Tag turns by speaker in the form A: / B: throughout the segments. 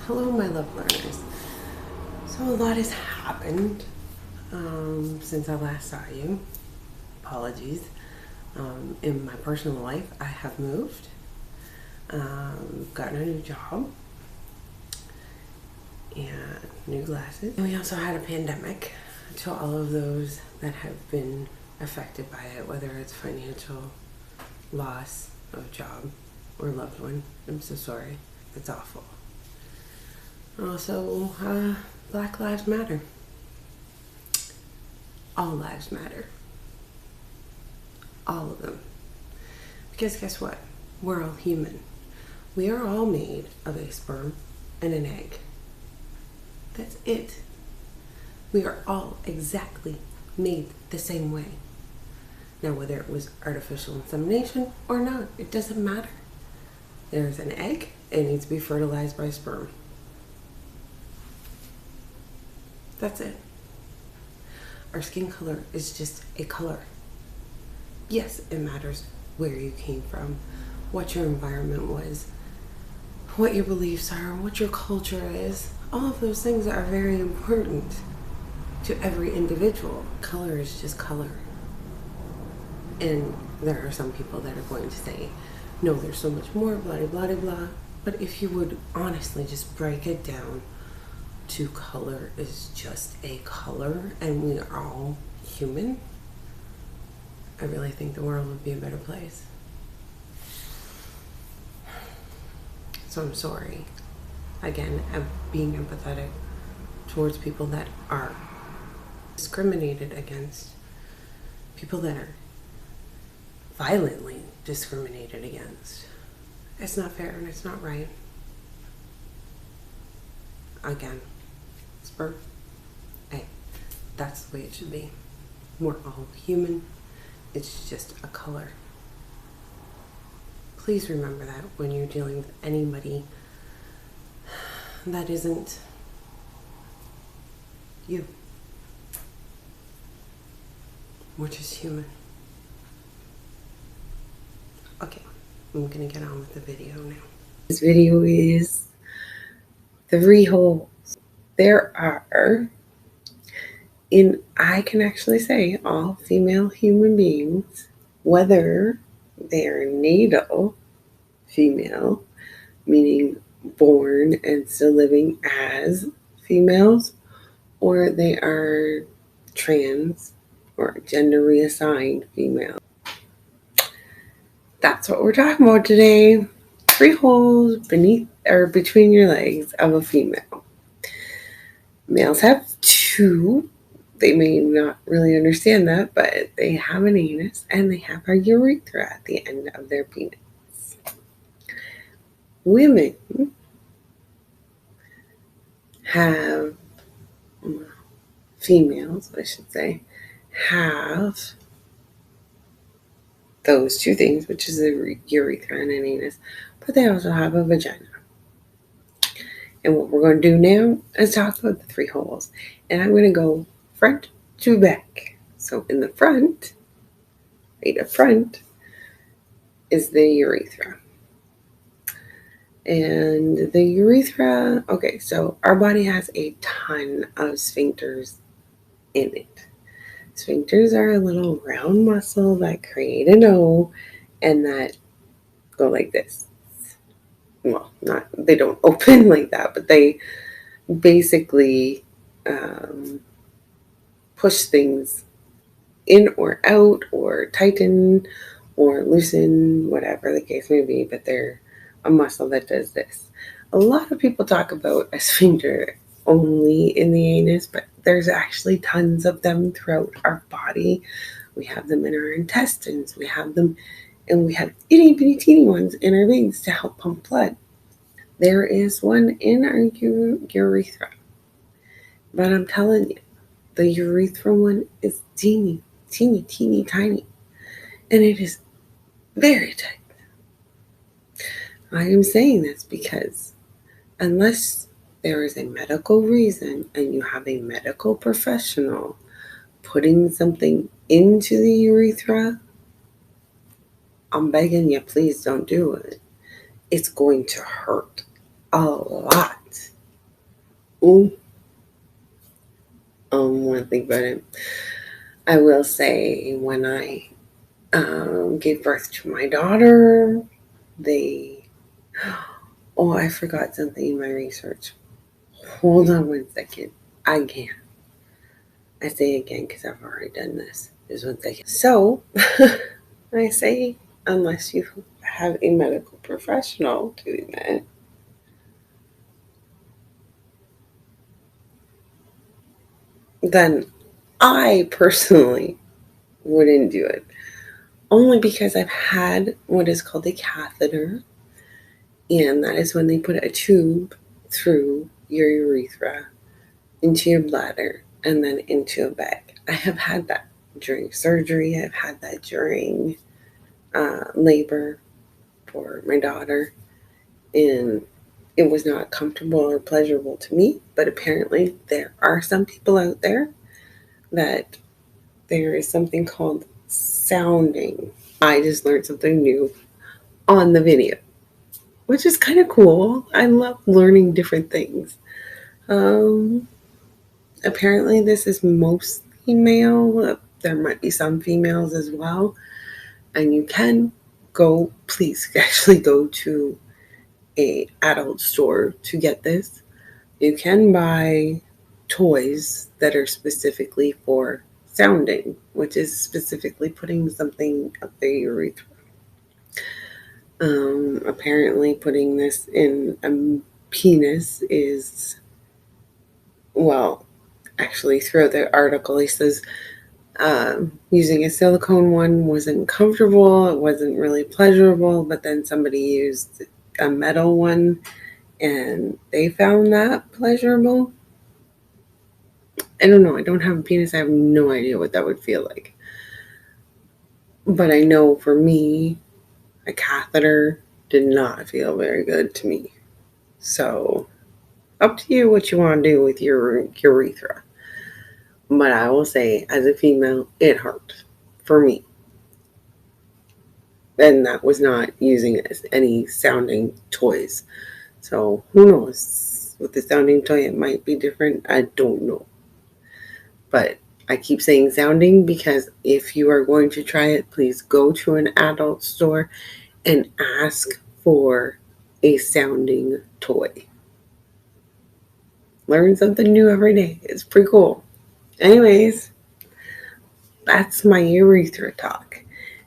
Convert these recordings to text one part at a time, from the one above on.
A: Hello, my love learners. So, a lot has happened since I last saw you. Apologies. In my personal life, I have moved, gotten a new job, and new glasses. And we also had a pandemic. To all of those that have been affected by it, whether it's financial loss of job or loved one, I'm so sorry. It's awful. Also, Black Lives Matter. All lives matter. All of them. Because guess what? We're all human. We are all made of a sperm and an egg. That's it. We are all exactly made the same way. Now, whether it was artificial insemination or not, it doesn't matter. There's an egg, it needs to be fertilized by sperm. That's it. Our skin color is just a color. Yes, it matters where you came from, what your environment was, what your beliefs are, what your culture is. All of those things are very important to every individual. Color is just color. And there are some people that are going to say, no, there's so much more, blah, blah, blah, blah. But if you would honestly just break it down to color is just a color and we are all human, I really think the world would be a better place. So I'm sorry. Again, I'm being empathetic towards people that are discriminated against, people that are violently discriminated against. It's not fair and it's not right. Again, sperm, egg. That's the way it should be. We're all human. It's just a color. Please remember that when you're dealing with anybody that isn't you. We're just human. Okay, I'm gonna get on with the video now. This video is 3 holes. There are, and I can actually say all female human beings, whether they're natal female, meaning born and still living as females, or they are trans or gender reassigned female. That's what we're talking about today. 3 holes beneath or between your legs of a female. Males have 2. They may not really understand that, but they have an anus and they have a urethra at the end of their penis. Women have, females, I should say, have those 2 things, which is a urethra and an anus, but they also have a vagina. And what we're going to do now is talk about the 3 holes. And I'm going to go front to back. So in the front, right up front, is the urethra. And the urethra, okay, so our body has a ton of sphincters in it. Sphincters are a little round muscle that create an O and that go like this. Well, they don't open like that, but they basically push things in or out or tighten or loosen, whatever the case may be, but they're a muscle that does this. A lot of people talk about a sphincter only in the anus, but there's actually tons of them throughout our body. We have them in our intestines, we have them, and we have itty bitty teeny ones in our veins to help pump blood. There is one in our urethra, but I'm telling you, the urethra one is teeny, teeny, tiny, and it is very tight. I am saying this because unless there is a medical reason and you have a medical professional putting something into the urethra, I'm begging you, please don't do it. It's going to hurt a lot. Ooh, when I think about it, I will say when I gave birth to my daughter, they. Oh, I forgot something in my research. Hold on one second. I can't. I say again because I've already done this. Just one second. So, I say, unless you have a medical professional doing that, then I personally wouldn't do it. Only because I've had what is called a catheter, and that is when they put a tube through your urethra into your bladder and then into a bag. I have had that during surgery, I've had that during labor for my daughter, and it was not comfortable or pleasurable to me. But apparently, there are some people out there that there is something called sounding. I just learned something new on the video, which is kind of cool. I love learning different things. Um, Apparently, this is mostly male. There might be some females as well. And you can go, please actually go to a adult store to get this. You can buy toys that are specifically for sounding, which is specifically putting something up their urethra. Apparently, putting this in a penis is, well, actually, throughout the article, he says using a silicone one wasn't comfortable, it wasn't really pleasurable, but then somebody used a metal one and they found that pleasurable. I don't know. I don't have a penis. I have no idea what that would feel like. But I know for me, a catheter did not feel very good to me. So, up to you what you want to do with your urethra. But I will say, as a female, it hurt for me. And that was not using any sounding toys. So, who knows? With the sounding toy, it might be different. I don't know. But I keep saying sounding because if you are going to try it, please go to an adult store and ask for a sounding toy. Learn something new every day. It's pretty cool. Anyways, that's my urethra talk.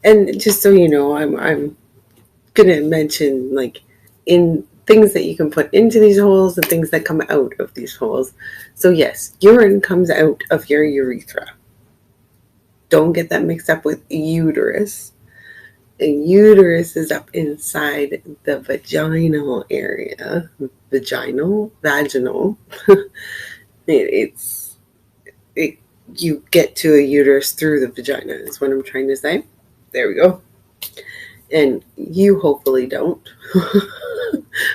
A: And just so you know, I'm gonna mention like in things that you can put into these holes and things that come out of these holes. So yes, urine comes out of your urethra. Don't get that mixed up with uterus. And uterus is up inside the vaginal area. Vaginal. it's it, you get to a uterus through the vagina is what I'm trying to say. There we go. And you hopefully don't.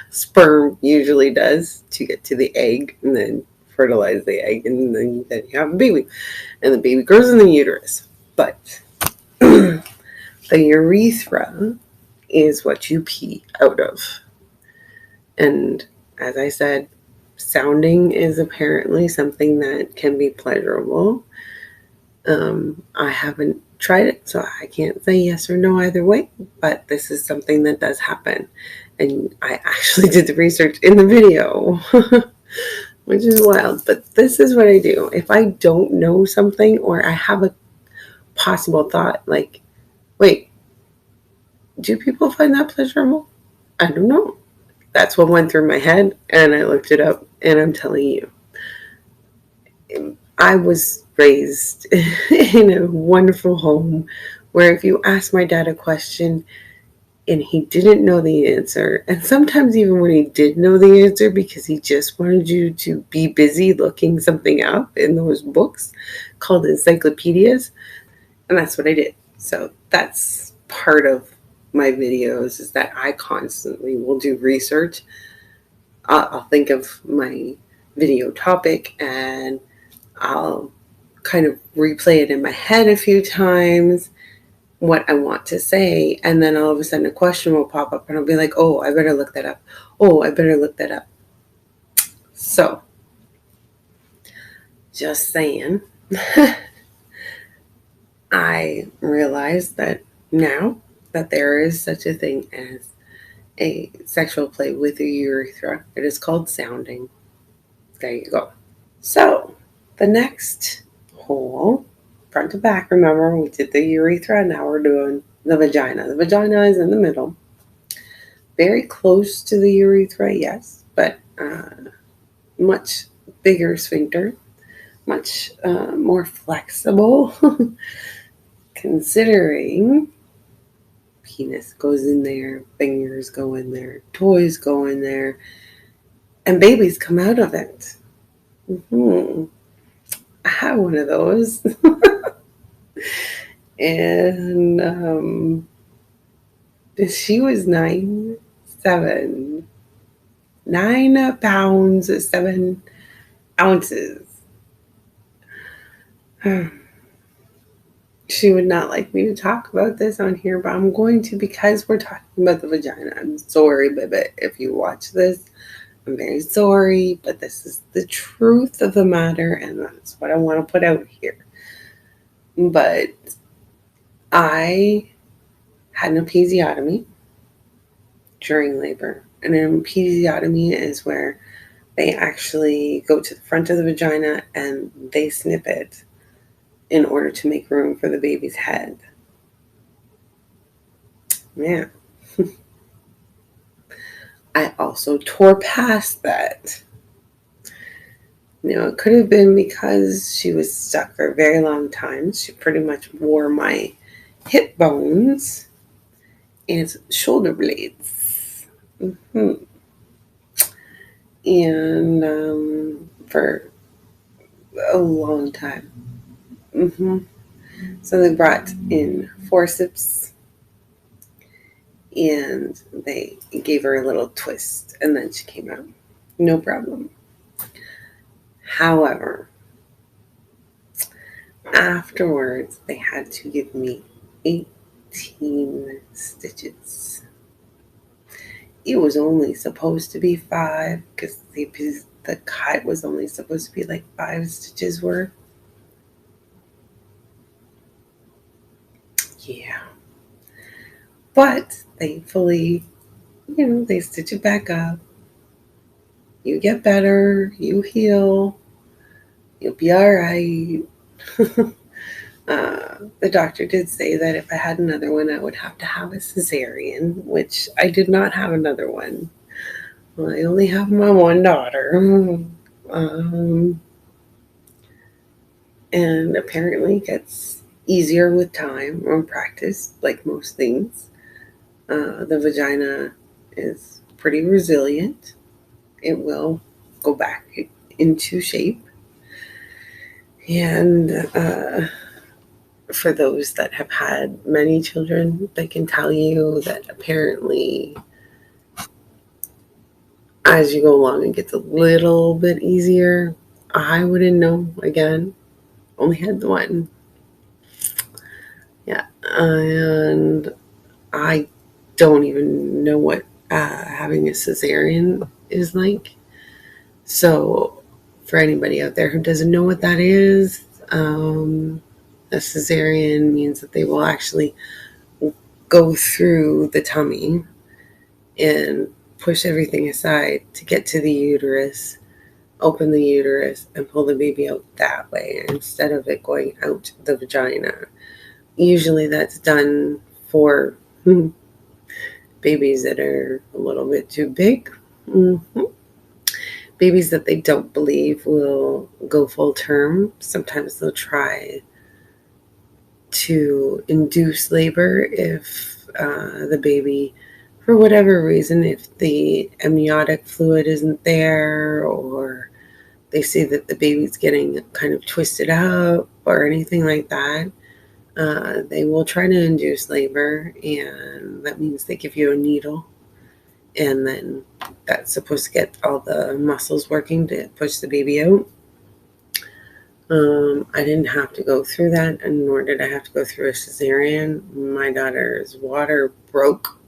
A: Sperm usually does to get to the egg and then fertilize the egg, and then you have a baby. And the baby grows in the uterus. But the urethra is what you pee out of. And as I said, sounding is apparently something that can be pleasurable. I haven't tried it, so I can't say yes or no either way, but this is something that does happen. And I actually did the research in the video, which is wild. But this is what I do. If I don't know something or I have a possible thought, like, wait, do people find that pleasurable? I don't know. That's what went through my head, and I looked it up, and I'm telling you. I was raised in a wonderful home where if you asked my dad a question and he didn't know the answer, and sometimes even when he did know the answer because he just wanted you to be busy looking something up in those books called encyclopedias, and that's what I did. So that's part of my videos is that I constantly will do research. I'll think of my video topic and I'll kind of replay it in my head a few times, what I want to say, and then all of a sudden a question will pop up and I'll be like, oh, I better look that up. Oh, I better look that up. So Just saying. I realize that now that there is such a thing as a sexual play with a urethra. It is called sounding. There you go. So, the next hole, front to back, remember we did the urethra, now we're doing the vagina. The vagina is in the middle, very close to the urethra, yes, but much bigger sphincter, much more flexible, considering penis goes in there, fingers go in there, toys go in there, and babies come out of it. Mm-hmm. I have one of those. And she was 9'7", 9 pounds, 7 ounces. She would not like me to talk about this on here, but I'm going to because we're talking about the vagina. I'm sorry, baby, if you watch this. I'm very sorry, but this is the truth of the matter, and that's what I want to put out here. But I had an episiotomy during labor. And an episiotomy is where they actually go to the front of the vagina and they snip it in order to make room for the baby's head. Yeah. I also tore past that. It could have been because she was stuck for a very long time. She pretty much wore my hip bones and shoulder blades. Mm-hmm. And for a long time. Mm-hmm. So they brought in forceps and they gave her a little twist and then she came out. No problem. However, afterwards they had to give me 18 stitches. It was only supposed to be 5 because the cut was only supposed to be like 5 stitches worth. Yeah. But thankfully, they stitch it back up. You get better, you heal, you'll be all right. The doctor did say that if I had another one, I would have to have a cesarean, which I did not have another one. I only have my one daughter. And apparently it gets easier with time or practice, like most things. The vagina is pretty resilient. It will go back into shape. And for those that have had many children, they can tell you that apparently as you go along, it gets a little bit easier. I wouldn't know. Again, only had the one. Yeah, and I don't even know what having a cesarean is like. So, for anybody out there who doesn't know what that is, a cesarean means that they will actually go through the tummy and push everything aside to get to the uterus, open the uterus, and pull the baby out that way instead of it going out the vagina. Usually that's done for babies that are a little bit too big. Mm-hmm. Babies that they don't believe will go full term. Sometimes they'll try to induce labor if the baby, for whatever reason, if the amniotic fluid isn't there, or they see that the baby's getting kind of twisted up or anything like that, they will try to induce labor, and that means they give you a needle, and then that's supposed to get all the muscles working to push the baby out. I didn't have to go through that, and nor did I have to go through a cesarean. My daughter's water broke,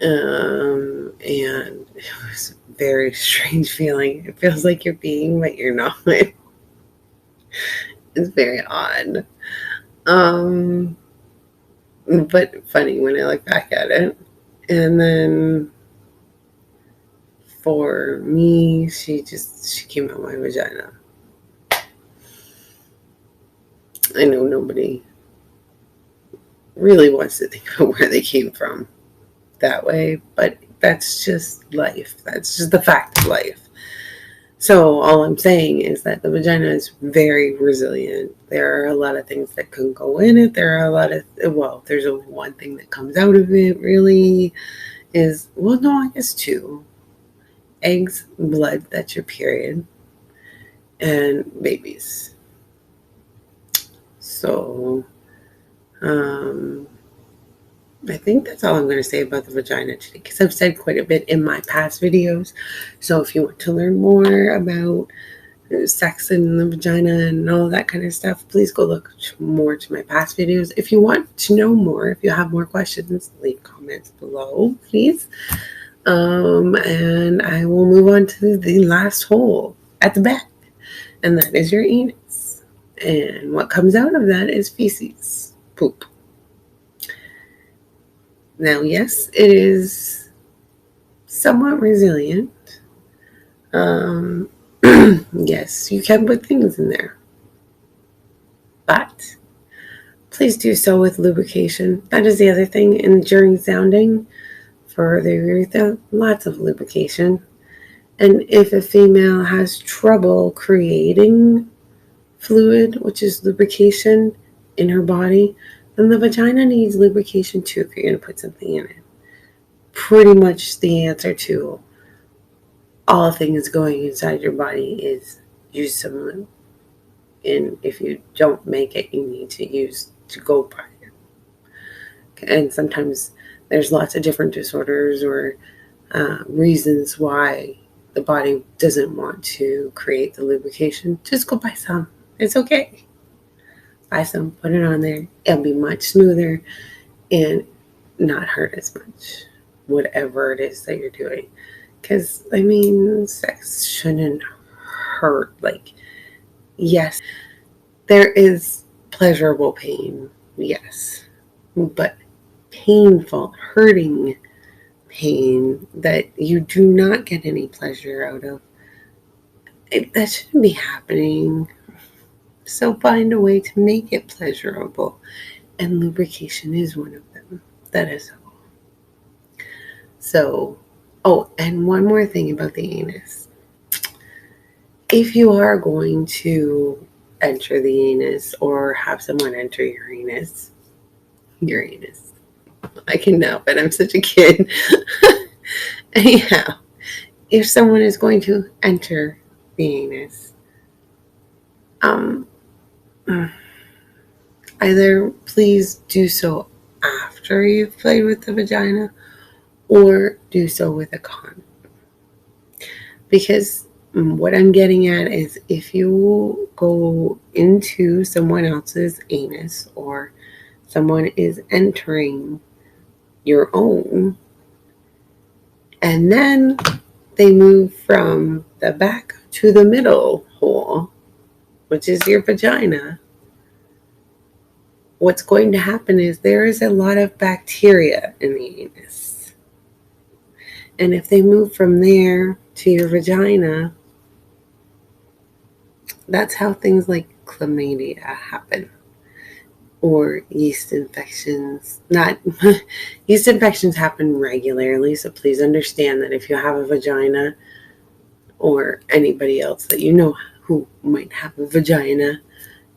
A: and it was a very strange feeling. It feels like you're peeing, but you're not. It's very odd. Um, but funny when I look back at it. And then for me, she came out my vagina. I know nobody really wants to think about where they came from that way, but that's just life. That's just the fact of life. So all I'm saying is that the vagina is very resilient. There are a lot of things that can go in it. There are a lot of, well, there's only one thing that comes out of it really is, well, no, I guess two. Eggs, blood, that's your period, and babies. So, um, I think that's all I'm going to say about the vagina today because I've said quite a bit in my past videos. So if you want to learn more about sex and the vagina and all that kind of stuff, please go look more to my past videos. If you want to know more, if you have more questions, leave comments below, please. And I will move on to the last hole at the back, and that is your anus. And what comes out of that is feces, poop. Now, yes, it is somewhat resilient. Yes, you can put things in there, but please do so with lubrication. That is the other thing. And during sounding for the urethra, lots of lubrication. And if a female has trouble creating fluid, which is lubrication in her body, then the vagina needs lubrication too if you're going to put something in it. Pretty much the answer to all things going inside your body is use some lube. And if you don't make it, you need to go by it. And sometimes there's lots of different disorders or reasons why the body doesn't want to create the lubrication. Just go buy some. It's okay. Buy some, put it on there. It'll be much smoother and not hurt as much, whatever it is that you're doing. Because, I mean, sex shouldn't hurt. Like, yes, there is pleasurable pain, yes, but painful, hurting pain that you do not get any pleasure out of, that shouldn't be happening. So find a way to make it pleasurable, and lubrication is one of them. That is all. So, oh, and one more thing about the anus. If you are going to enter the anus or have someone enter your anus, I can now, but I'm such a kid. Anyhow, if someone is going to enter the anus, either please do so after you've played with the vagina or do so with a condom. Because what I'm getting at is if you go into someone else's anus or someone is entering your own, and then they move from the back to the middle hole, which is your vagina, what's going to happen is there is a lot of bacteria in the anus. And if they move from there to your vagina, that's how things like chlamydia happen. Or yeast infections. Not yeast infections happen regularly, so please understand that if you have a vagina or anybody else that you know who might have a vagina,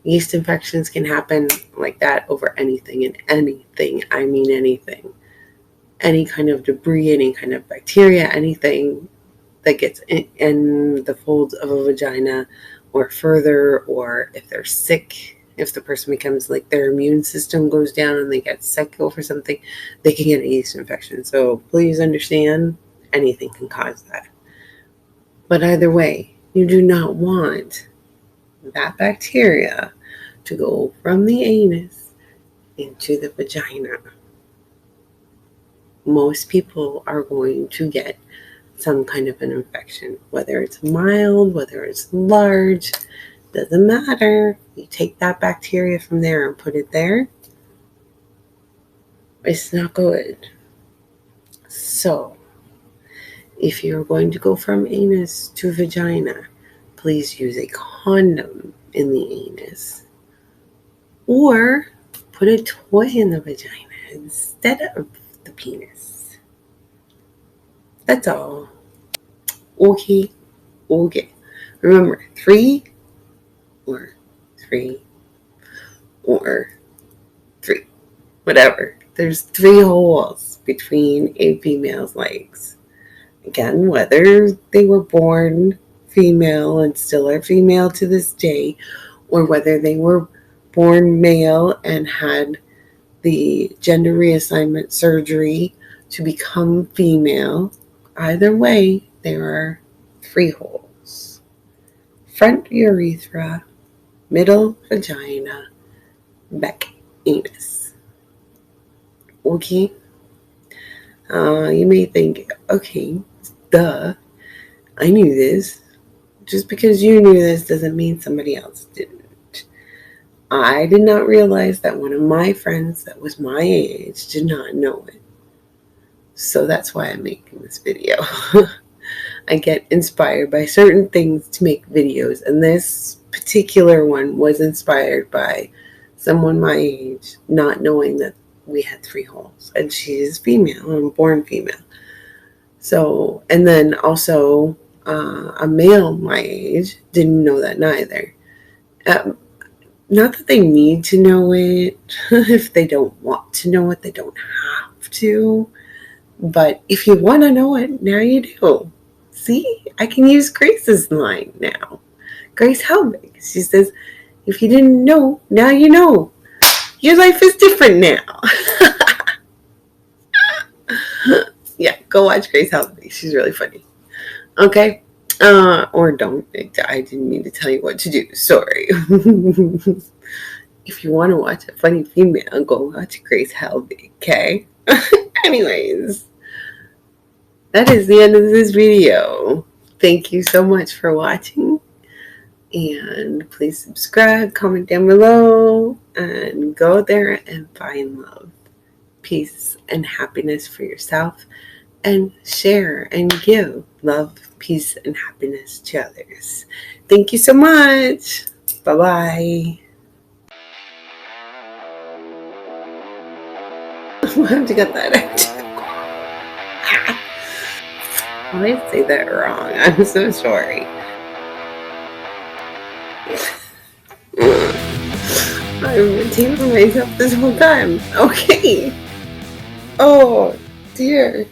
A: yeast infections can happen like that over anything and anything. I mean anything. Any kind of debris, any kind of bacteria, anything that gets in the folds of a vagina or further, or if they're sick, if the person becomes like their immune system goes down and they get sick over something, they can get a yeast infection. So please understand, anything can cause that. But either way, you do not want that bacteria to go from the anus into the vagina. Most people are going to get some kind of an infection, whether it's mild, whether it's large. Doesn't matter. You take that bacteria from there and put it there. It's not good. So, if you're going to go from anus to vagina, please use a condom in the anus. Or put a toy in the vagina instead of the penis. That's all. Okay. Remember, 3 or 3 or 3. Whatever. There's 3 holes between a female's legs. Again, whether they were born female and still are female to this day, or whether they were born male and had the gender reassignment surgery to become female, either way, there are 3 holes. Front urethra, middle vagina, back anus. Okay? You may think, okay, duh, I knew this. Just because you knew this doesn't mean somebody else didn't. I did not realize that one of my friends that was my age did not know it. So that's why I'm making this video. I get inspired by certain things to make videos, and this particular one was inspired by someone my age not knowing that we had 3 holes, and she is female and born female. So, and then also a male my age didn't know that neither. Not that they need to know it. If they don't want to know it, they don't have to. But if you want to know it, now you do. See, I can use Grace's line now. Grace Helbig. She says, if you didn't know, now you know. Your life is different now. Yeah, go watch Grace Helbig. She's really funny. Okay? Or don't. I didn't mean to tell you what to do. Sorry. If you want to watch a funny female, go watch Grace Helbig, okay? Anyways, that is the end of this video. Thank you so much for watching. And please subscribe, comment down below, and go there and find love, peace, and happiness for yourself. And share and give love, peace, and happiness to others. Thank you so much. Bye-bye. I'll have to get that out. I always say that wrong. I'm so sorry. I've been taping myself this whole time. Okay. Oh, dear.